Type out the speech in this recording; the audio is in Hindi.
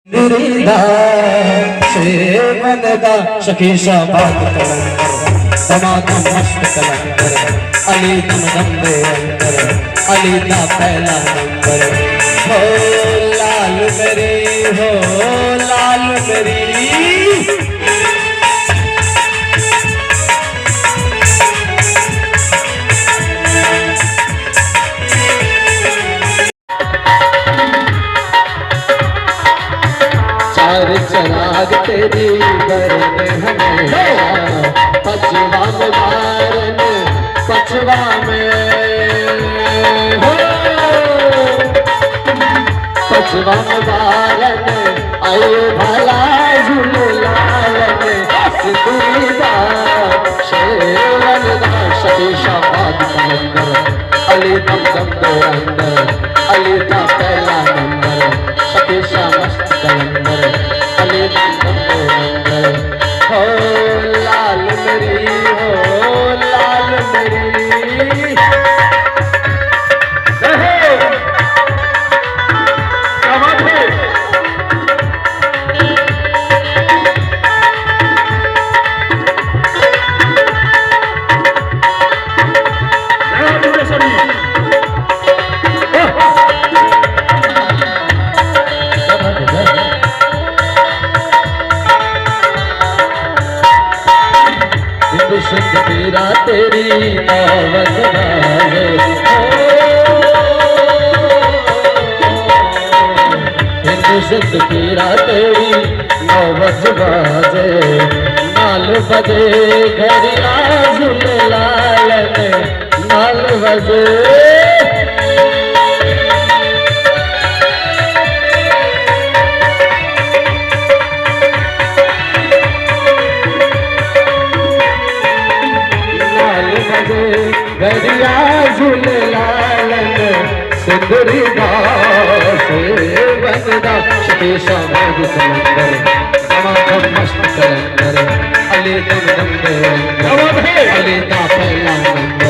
मनदा शकीशा बात कलंदर दमादम मस्त कलंदर अली तुम दम्बे अंदर अली दा पहला नंबर हो लाल मेरी हो लाल मेरी चराग तेरी बरन हमें पछवा में बारन पछवा में हो पछवा में बारन आए भला झूलालन सितुरीदा शेरवनदा शकीशाबाद कलंदर अली दम दम दो अंदर अली दा पहला नंबर शकीशा मस्त कलंदर अली दम दम दो अंदर हो लाल मेरी हो लाल मेरी सिंध तेरा तेरी दावत वाले सिंध तेरा तेरी नौबत बाजे नाल बजे घरिया झूलेलालन नाल बजे घरिया झूलेलालन सिंदूरी दास बनदा शकीशाबाद कलंदर दमादम मस्त कलंदर अली दम दम दे अली दा पहला नंबर